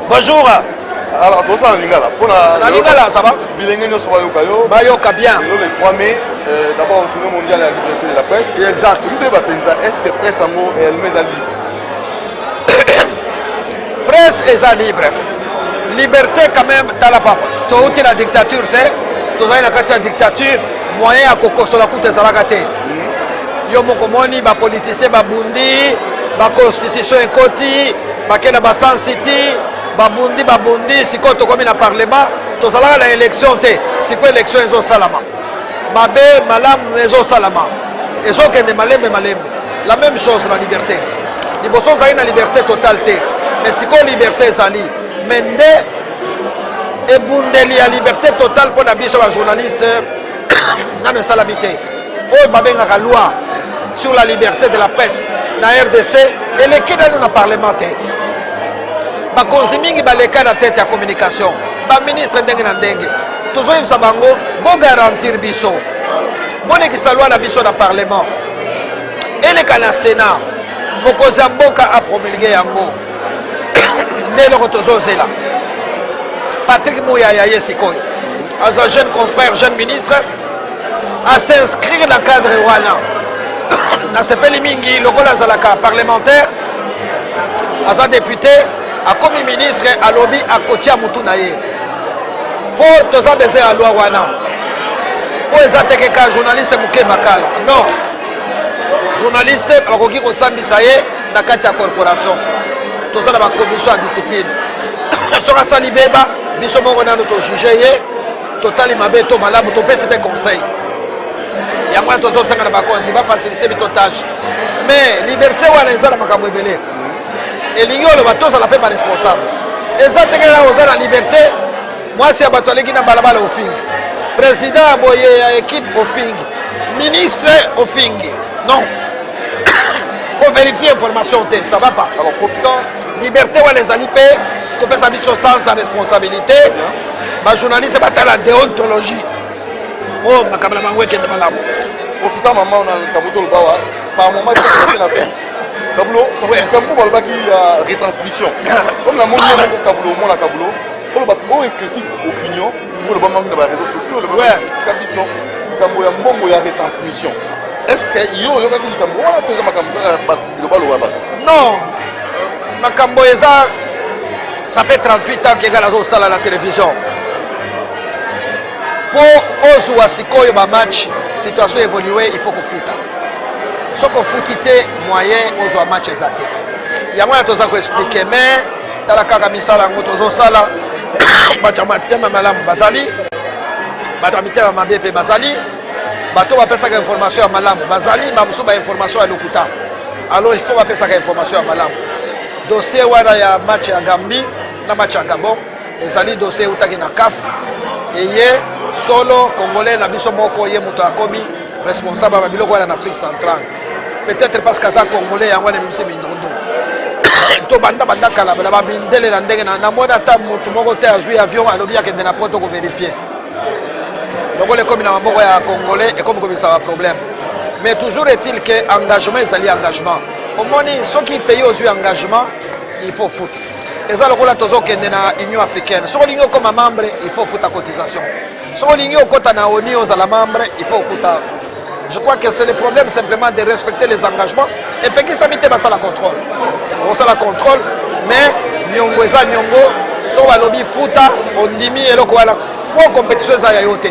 Bonjour. Alors, pour ça, Lingala. La Lingala, ça va? Bayoka bien. Le 3 mai, d'abord, le journée mondiale de la liberté de la presse. Exact. Est-ce que presse en mots réellement est libre? Presse est libre. Liberté, quand même, dans la papa. Tu as la dictature, tu as la dictature, moyen à Coco la coûte Zalagate. Yo mokomoni, ba politicien, ba bundi, ba constitution ekoti, ba kena ba San City, ba bundi, si koto comme na parlement, to zalaka la élection te, si quoi élection ezo salama. Mabe malam ezo salama. Ezo kende malembe. La même chose la liberté. Liboso zali na liberté totale te, mais si quoi liberté zali, mende et bundeli la liberté totale pour la biso ba journaliste na mesalamité. Oh babengaka loi sur la liberté de la presse na RDC et les qui dans le parlementaire. Ba konzimingi ba leka na tête ya communication. Ba ministre ndenge na ndenge. Toujours yebisa bango bo garantir biso. Bone ki salwa na biso na parlement. Et le kana Sénat. Mokozi mboka a promulgué yango. Ndelo ko tozozela. Patrick Mouyaya Yesikoy. As un jeune confrère, jeune ministre à s'inscrire dans le cadre Wana. Dans ce pays mingi, le Gola Zalaka parlementaire, à un député, à comme ministre, à lobby, à Kotia Moutunaye. Pour tous les besoins à loi Wana. Pour les attaquer qu'un journaliste Mouké Makala. Non. Journaliste, à Roki Kosambi Saye, dans la corporation. Tous les commission de discipline. Sur un salibéba, nous sommes en jugé, total imabeto malamu, to pèse mes conseils. Il y a moins de choses qui il va faciliter les tâches. Mais liberté ou les gens qui ont et l'union le bateau ça la paix pas responsable. Et ça t'es là la liberté. Moi c'est un bateau qui n'a pas la balle au fing. Président boye équipe au fing. Ministre au fing. Non. Pour vérifier l'information ça va pas. Alors profitant liberté ou les alipés, tu peux s'habiller sans sa responsabilité. Ma journaliste va la déontologie. Oh, ma caméra m'a dit que profitant maman on a le Kabuto le Bawa par moment il fait la fête. Kabulo, comme vous voyez qu'il retransmission. Comme la monde est Kabulo, mon la Kabulo, on va trouver que si opinion, pour le moment dans les réseaux sociaux, le ouais, c'est Kabulo ya mbongo ya retransmission. Est-ce que yo yo qui Kabulo wala toza makambo le balo waba? Non. Makambo eza ça fait 38 ans que gala zo sala la télévision. Pour Ozoua Sikoyo ba match, situation évoluée, il faut qu'on foute. Ce qu'on fout moyen Ozoua match exact. Il y a moyen de vous expliquer, mais dans la Kakamisa, Motozo Sala, Batamatia Malam Bazali, Batamatia Mabé Bazali, Bato va passer information à Malam Bazali, Mamsouba information à Lokuta. Alors il faut passer information à Malam. Dossier Wada ya match à Gambie, na match à Gabon, les alliés dossier Outaki na CAF. Et hier, solo Congolais, la biso moko ye muto akomi responsable de biloko en Afrique centrale. Peut-être parce que ça Congolais yango le mimisi mindondo. To banda kala ba bindele na ndenge na mona ta muto moko te azui avion alobi ya kende na poto ko vérifier. Donc les comme na maboko ya Congolais et comme ça un problème. Mais toujours est-il que engagement est engagement. Au moins ceux qui payent aux engagement, il faut foutre. Et ça, le tozo kende na Union africaine. Si on est comme membre, il faut foutre la cotisation. Si on est comme ONU aux membre, il faut foutre. Je crois que c'est le problème simplement de respecter les engagements. Et puis, ça m'était pas ça la contrôle. On ça la contrôle, mais nyongo eza nyongo, so va lobby fouta, on dimi et le quoi la pour compétition ça yote.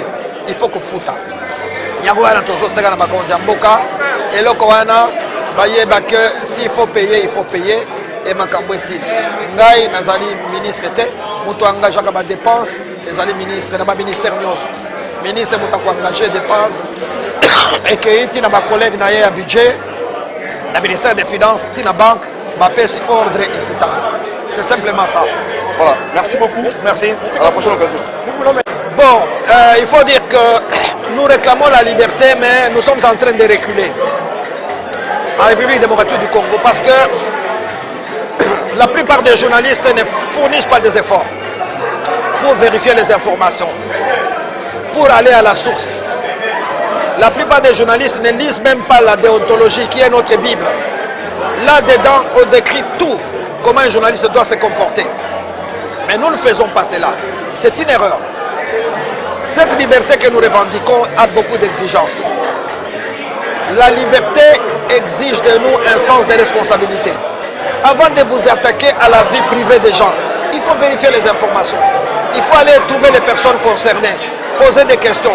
Il faut que fouta. Yango wana tozo seka na bakonzi mboka et le quoi na bayeba que s'il faut payer, il faut payer. Et makambo ici ngai nazali ministre te moto engagaka ba dépenses ezali ministre na ba ministère nyos ministre moto ko engager dépenses et que tina ba collègue na ya budget na ministère des finances tina banque ba pèse ordre et futa. C'est simplement ça. Voilà, merci beaucoup. Merci. À la prochaine occasion. Bon, il faut dire que nous réclamons la liberté mais nous sommes en train de reculer en République démocratique du Congo parce que la plupart des journalistes ne fournissent pas des efforts pour vérifier les informations, pour aller à la source. La plupart des journalistes ne lisent même pas la déontologie qui est notre Bible. Là-dedans, on décrit tout. comment un journaliste doit se comporter. Mais nous ne faisons pas cela. C'est une erreur. Cette liberté que nous revendiquons a beaucoup d'exigences. La liberté exige de nous un sens de responsabilité. Avant de vous attaquer à la vie privée des gens, il faut vérifier les informations. Il faut aller trouver les personnes concernées, poser des questions,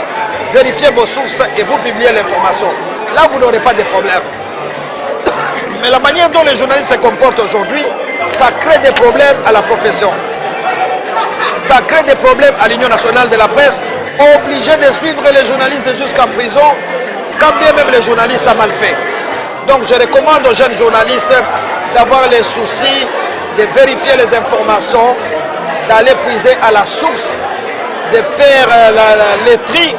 vérifier vos sources et vous publier l'information. Là, vous n'aurez pas de problème. Mais la manière dont les journalistes se comportent aujourd'hui, ça crée des problèmes à la profession. Ça crée des problèmes à l'Union nationale de la presse, obligé de suivre les journalistes jusqu'en prison, quand bien même les journalistes ont mal fait. Donc je recommande aux jeunes journalistes d'avoir les soucis, de vérifier les informations, d'aller puiser à la source, de faire les tri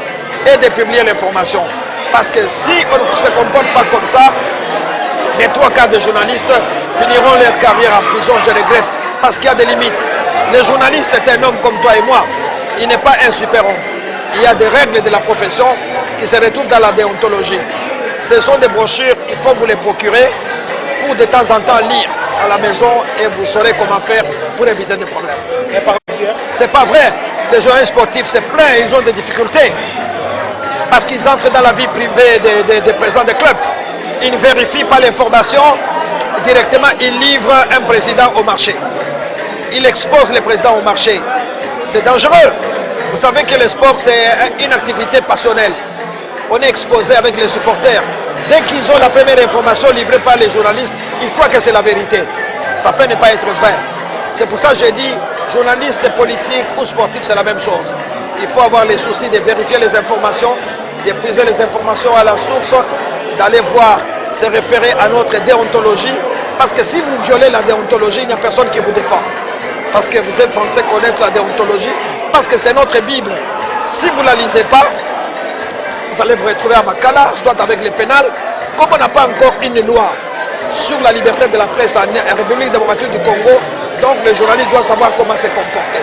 et de publier l'information. Parce que si on ne se comporte pas comme ça, les 3 quarts des journalistes finiront leur carrière en prison, je regrette, parce qu'il y a des limites. Le journaliste est un homme comme toi et moi, il n'est pas un super-homme. Il y a des règles de la profession qui se retrouvent dans la déontologie. Ce sont des brochures, il faut vous les procurer pour de temps en temps lire à la maison et vous saurez comment faire pour éviter des problèmes. C'est pas vrai. Les journalistes sportifs, c'est plein, ils ont des difficultés. Parce qu'ils entrent dans la vie privée des présidents des clubs. Ils ne vérifient pas l'information. Directement, ils livrent un président au marché. Ils exposent les présidents au marché. C'est dangereux. Vous savez que le sport, c'est une activité passionnelle. On est exposé avec les supporters. Dès qu'ils ont la première information livrée par les journalistes, ils croient que c'est la vérité. Ça peut ne pas être vrai. C'est pour ça que j'ai dit, journaliste, politique ou sportif, c'est la même chose. Il faut avoir les soucis de vérifier les informations, de puiser les informations à la source, d'aller voir, se référer à notre déontologie. Parce que si vous violez la déontologie, il n'y a personne qui vous défend. Parce que vous êtes censé connaître la déontologie, parce que c'est notre Bible. Si vous ne la lisez pas, vous allez vous retrouver à Makala, soit avec le pénal. Comme on n'a pas encore une loi sur la liberté de la presse en République démocratique du Congo, donc le journaliste doit savoir comment se comporter.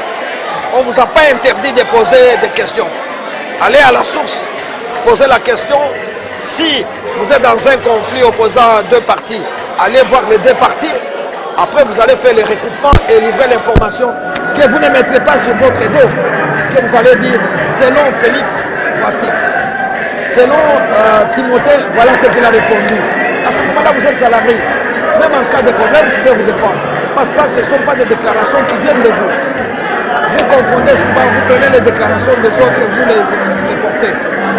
On ne vous a pas interdit de poser des questions. Allez à la source, posez la question. Si vous êtes dans un conflit opposant 2 parties, allez voir les 2 parties. Après, vous allez faire les recoupements et livrer l'information que vous ne mettrez pas sur votre dos. Que vous allez dire, selon Félix, voici. Selon Timothée, voilà ce qu'il a répondu. À ce moment-là, vous êtes à l'abri. Même en cas de problème, vous pouvez vous défendre. Parce que ça, ce ne sont pas des déclarations qui viennent de vous. Vous confondez souvent, vous prenez les déclarations des autres et vous les portez.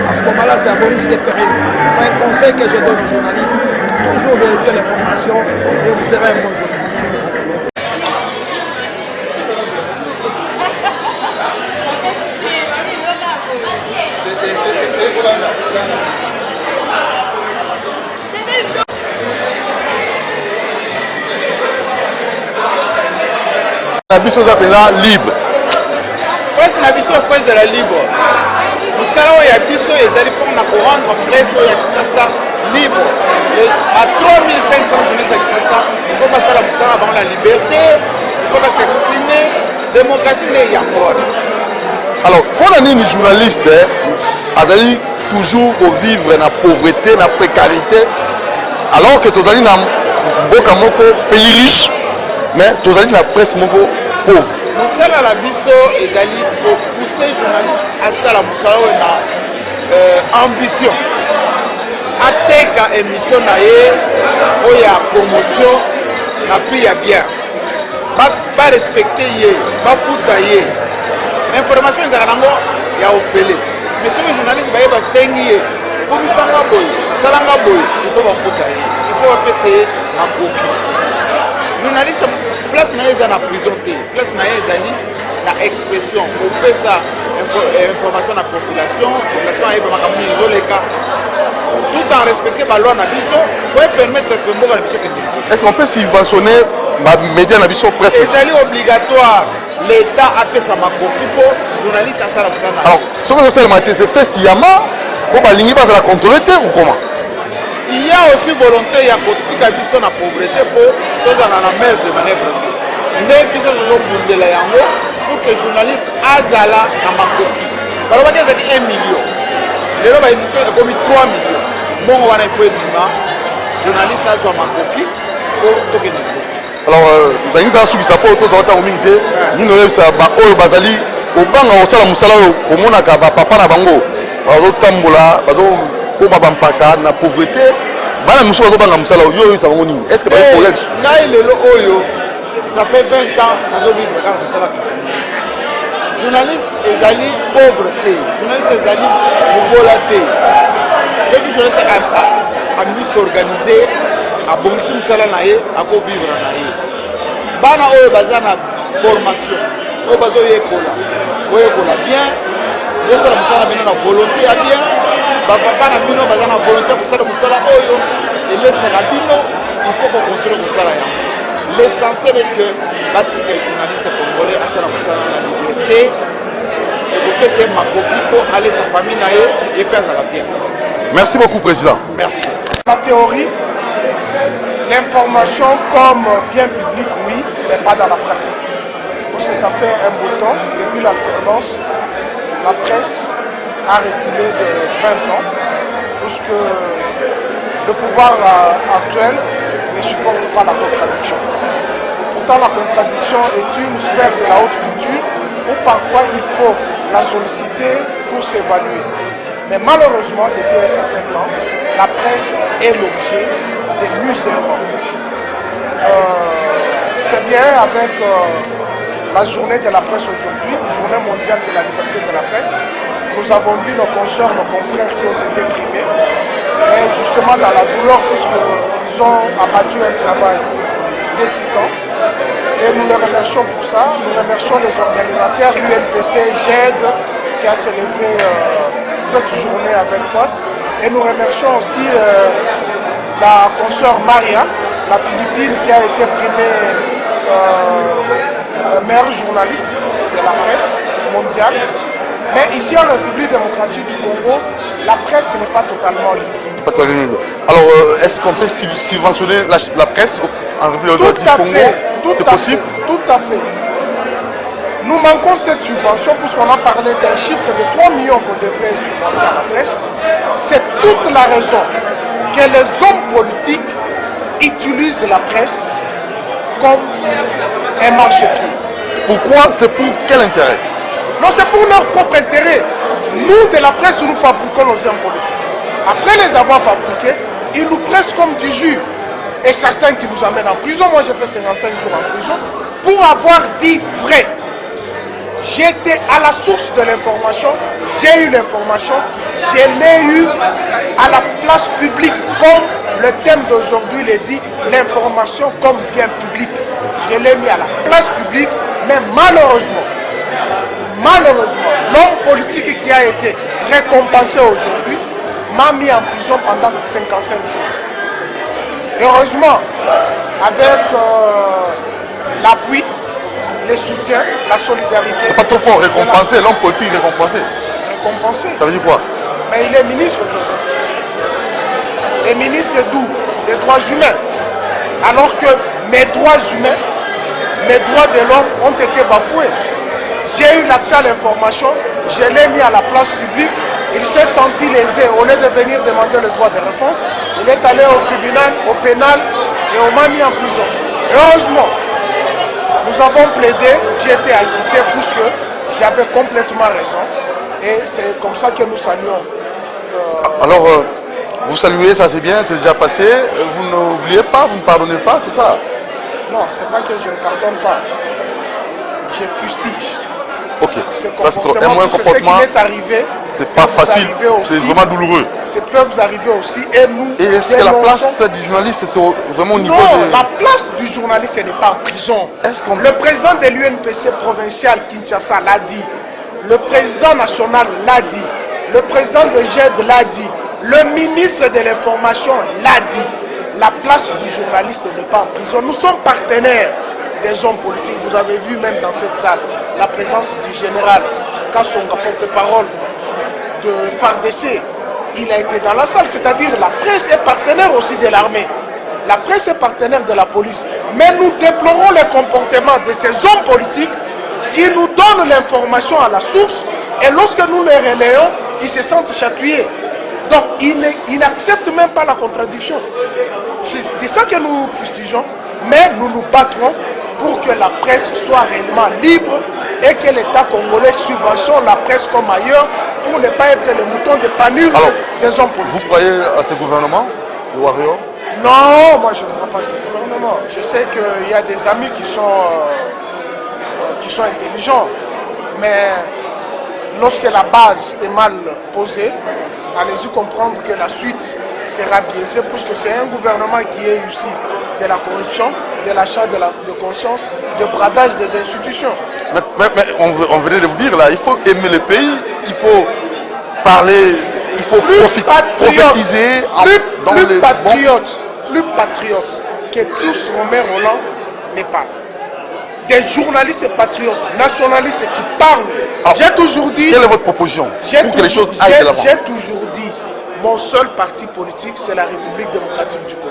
À ce moment-là, c'est à vos risques et périls. C'est un conseil que je donne aux journalistes. Toujours vérifier l'information et vous serez un bon journaliste. La biso est libre. Presse na biso est de la libre. Nous savons ya biso ezali pour na rendre presse ya Kisasa libre. À 3500 journalistes à Kisasa, il faut passer la moussala avant la liberté, il faut pas s'exprimer. Démocratie n'est pas encore. Alors, pour les journalistes, ils toujours vivre dans la pauvreté, dans la précarité, alors que tous les pays riche, mais tous les presse pauvre. Moussala la biso ezali pour pousser les journalistes à ça la moussala na ambition. Ateka émission na ye oya promotion na prix ya bien. Pas respecter ye, pas fouta ye. Information ezala nango ya ofele. Mais si les journalistes ba sengi ye, pour misanga boy, salanga boy, il faut ba fouta ye. Il faut pas essayer na koki. Journaliste place na ye za na prison te. Place na ye ezali na expression. On peut ça information à la population est tout en respectant la loi pour permettre que le est-ce qu'on peut subventionner les médias dans la presse? C'est obligatoire. L'État a fait sa copie pour les journalistes à ça. Alors, ce que je sais, c'est fait sciemment pour que l'Union va contrôler ou comment? Il y a aussi volonté de politique à la pauvreté pour tous dans la mer de manœuvre. Pour que les journalistes azala na makoki. Alors on va dire 1 million. Les gens ont commis 3 millions. Bon, on va faire du journaliste azwa makoki pour toquer des Alors, zangi ta suki sapo to zota o mingite, ni no lebisa ba oyo bazali obanga osala musala oyo komonaka ba papa na bango. Bazo tambola, bazo koma bampaka na pauvreté. Bana muso bazo banga musala oyo ça bango nini? Est-ce que ba problème? Ngai lelo oyo ça fait 20 ans nazo vivre dans musala. Journaliste ezali pauvreté, journaliste ezali mobolate. Ce qui journaliste a mis s'organiser à bongisi musala na ye ako vivre na ye. Bana oyo baza na formation, oyo bazo yekola bien, yosala musala bino na volonté ya bien, bapapa na bino baza na volonté kosala musala oyo elesaka bino, il faut qu'on continue kosala yango. L'essentiel est que batika les journalistes congolais asala musala na liberté, et que c'est ma copie pour aller sa famille na ye et puis azala bien. Merci beaucoup, Président. Merci. La théorie, l'information comme bien public, oui, mais pas dans la pratique. Parce que ça fait un bout de temps, depuis l'alternance, la presse a reculé de 20 ans, puisque le pouvoir actuel ne supporte pas la contradiction. Et pourtant, la contradiction est une sphère de la haute culture où parfois il faut la solliciter pour s'évaluer. Mais malheureusement, depuis un certain temps, la presse est l'objet des musulmans. C'est bien avec la journée de la presse aujourd'hui, journée mondiale de la liberté de la presse, nous avons vu nos consoeurs, nos confrères qui ont été primés, mais justement dans la douleur, puisqu'ils ont abattu un travail des titans. Et nous les remercions pour ça. Nous remercions les organisateurs, l'UNPC, GED, qui a célébré cette journée avec force. Et nous remercions aussi la consoeur Maria, la Philippine, qui a été primée meilleure journaliste de la presse mondiale. Mais ici en République démocratique du Congo, la presse n'est pas totalement libre. Alors, est-ce qu'on peut subventionner la presse en République démocratique du Congo? C'est possible? Tout à fait. Nous manquons cette subvention puisqu'on a parlé d'un chiffre de 3 millions qu'on devrait subventionner à la presse. C'est toute la raison que les hommes politiques utilisent la presse comme un marchepied. Pourquoi? C'est pour quel intérêt? Non, c'est pour leur propre intérêt. Nous, de la presse, nous fabriquons nos hommes politiques. Après les avoir fabriqués, ils nous pressent comme du jus. Et certains qui nous amènent en prison, moi j'ai fait 55 jours en prison, pour avoir dit vrai. J'étais à la source de l'information, j'ai eu l'information, je l'ai eu à la place publique, comme le thème d'aujourd'hui le dit, l'information comme bien public. Je l'ai mis à la place publique, mais malheureusement, l'homme politique qui a été récompensé aujourd'hui m'a mis en prison pendant 55 jours. Heureusement, avec l'appui, les soutiens, la solidarité. C'est pas trop fort, récompenser, l'homme politique récompensé. Récompensé. Ça veut dire quoi? Mais il est ministre aujourd'hui. Et ministre d'où? Des droits humains. Alors que mes droits humains, mes droits de l'homme ont été bafoués. J'ai eu l'accès à l'information, je l'ai mis à la place publique, il s'est senti lésé. Au lieu de venir demander le droit de réponse, il est allé au tribunal, au pénal et on m'a mis en prison. Heureusement, nous avons plaidé, j'ai été acquitté puisque j'avais complètement raison. Et c'est comme ça que nous saluons. Alors, vous saluez, ça c'est bien, c'est déjà passé. Vous n'oubliez pas, vous ne pardonnez pas, c'est ça? Non, c'est pas que je ne pardonne pas. Je fustige. Ok, Ce ça c'est comportement, un moins ce comportement. qui est arrivé, C'est pas facile, c'est vraiment douloureux. Ça peut vous arriver aussi. Et nous. Et est-ce que la place du journaliste, c'est vraiment au niveau non, de... la place du journaliste, ce n'est pas en prison. Le président de l'UNPC provincial Kinshasa l'a dit. Le président national l'a dit. Le président de GED l'a dit. Le ministre de l'information l'a dit. La place du journaliste n'est pas en prison. Nous sommes partenaires des hommes politiques. Vous avez vu même dans cette salle la présence du général Kassonga, porte-parole de FARDC. Il a été dans la salle, c'est-à-dire la presse est partenaire aussi de l'armée. La presse est partenaire de la police. Mais nous déplorons le comportement de ces hommes politiques qui nous donnent l'information à la source et lorsque nous les relayons, ils se sentent chatouillés. Donc ils n'acceptent même pas la contradiction. C'est de ça que nous fustigeons. Mais nous nous battrons pour que la presse soit réellement libre et que l'État congolais subventionne la presse comme ailleurs pour ne pas être le mouton de panurge des hommes politiques. Vous croyez à ce gouvernement, le Warrior? Non, moi je ne crois pas à ce gouvernement. Je sais qu'il y a des amis qui sont intelligents, mais lorsque la base est mal posée, allez-y comprendre que la suite sera biaisée, puisque c'est un gouvernement qui est issu de la corruption, de l'achat de conscience, de bradage des institutions. Mais on venait de vous dire là, il faut aimer le pays, il faut parler, il faut prophétiser dans les plus patriote que tous Romain Roland n'est pas. Des journalistes patriotes, nationalistes qui parlent. J'ai toujours dit... Quelle est votre proposition pour que les choses aillent de l'avant? J'ai toujours dit, mon seul parti politique, c'est la République démocratique du Congo.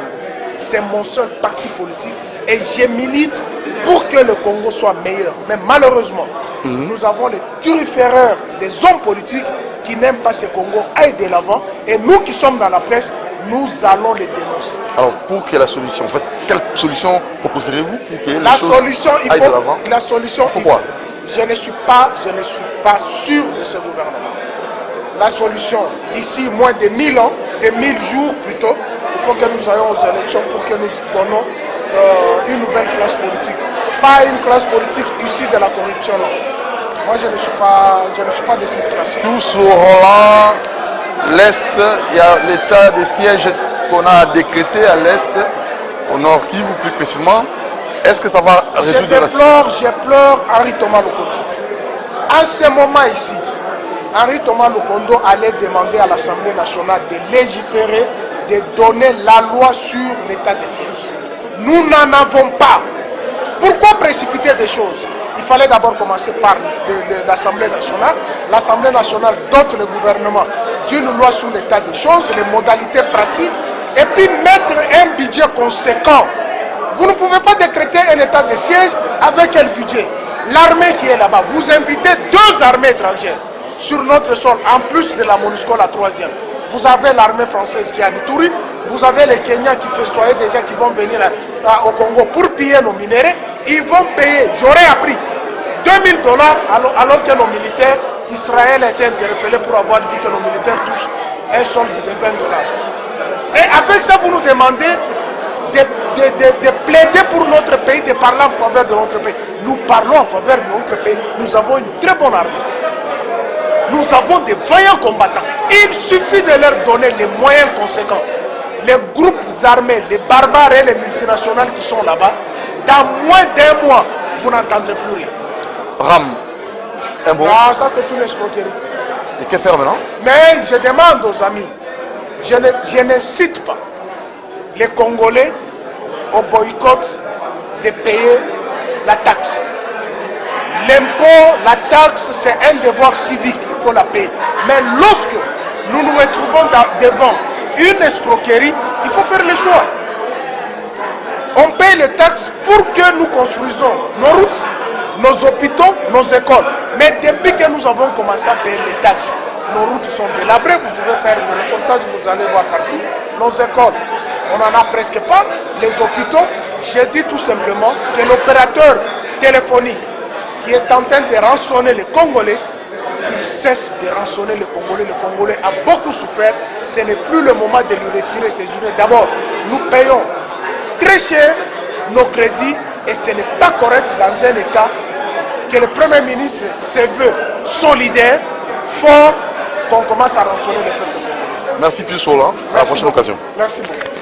C'est mon seul parti politique et je milite pour que le Congo soit meilleur. Mais malheureusement, nous avons les turiféreurs des hommes politiques qui n'aiment pas ce Congo aille de l'avant et nous qui sommes dans la presse, nous allons les dénoncer. Alors, pour que la solution, en fait, quelle solution proposerez-vous pour que la solution, il faut, de l'avant? La solution, il faut quoi? Je ne suis pas sûr de ce gouvernement. La solution, d'ici moins de 1000 ans, de 1000 jours plutôt, il faut que nous ayons aux élections pour que nous donnons une nouvelle classe politique. Pas une classe politique issue de la corruption, non. Moi, je ne suis pas de cette classe. Tout sur Roland, l'Est, il y a l'état de siège qu'on a décrété à l'Est, au Nord Kivu plus précisément. Est-ce que ça va résoudre la situation? Je pleure Henri Thomas Lokondo. À ce moment ici, Henri Thomas Lokondo allait demander à l'Assemblée nationale de légiférer, de donner la loi sur l'état de siège. Nous n'en avons pas. Pourquoi précipiter des choses? Il fallait d'abord commencer par l'Assemblée nationale. L'Assemblée nationale dote le gouvernement d'une loi sur l'état des choses, les modalités pratiques, et puis mettre un budget conséquent. Vous ne pouvez pas décréter un état de siège avec quel budget? L'armée qui est là-bas, vous invitez 2 armées étrangères sur notre sol, en plus de la MONUSCO, la 3e. Vous avez l'armée française qui est à Ituri, vous avez les Kenyans qui festoyaient déjà, qui vont venir au Congo pour piller nos minéraux. Ils vont payer, j'aurais appris, $2000 alors que nos militaires, Israël a été interpellé pour avoir dit que nos militaires touchent un solde de $20. Et avec ça, vous nous demandez de plaider pour notre pays, de parler en faveur de notre pays. Nous parlons en faveur de notre pays. Nous avons une très bonne armée. Nous avons des vaillants combattants. Il suffit de leur donner les moyens conséquents. Les groupes armés, les barbares et les multinationales qui sont là-bas, dans moins d'1 mois, vous n'entendrez plus rien. Ram, un bon. Ah, ça c'est une escroquerie. Et que faire maintenant? Mais je demande aux amis, je n'incite pas les Congolais au boycott de payer la taxe. L'impôt, la taxe, c'est un devoir civique, il faut la payer. Mais lorsque nous nous retrouvons devant une escroquerie, il faut faire le choix. On paye les taxes pour que nous construisons nos routes, nos hôpitaux, nos écoles. Mais depuis que nous avons commencé à payer les taxes, nos routes sont délabrées, vous pouvez faire le reportage, vous allez voir partout. Nos écoles, on n'en a presque pas. Les hôpitaux, j'ai dit tout simplement que l'opérateur téléphonique qui est en train de rançonner les Congolais, qu'il cesse de rançonner les Congolais. Le Congolais a beaucoup souffert. Ce n'est plus le moment de lui retirer ses journées. D'abord, nous payons très cher nos crédits et ce n'est pas correct dans un État que le Premier ministre se veut solidaire, fort, qu'on commence à rançonner les peuples. Merci plus Sola. À la prochaine occasion. Merci beaucoup.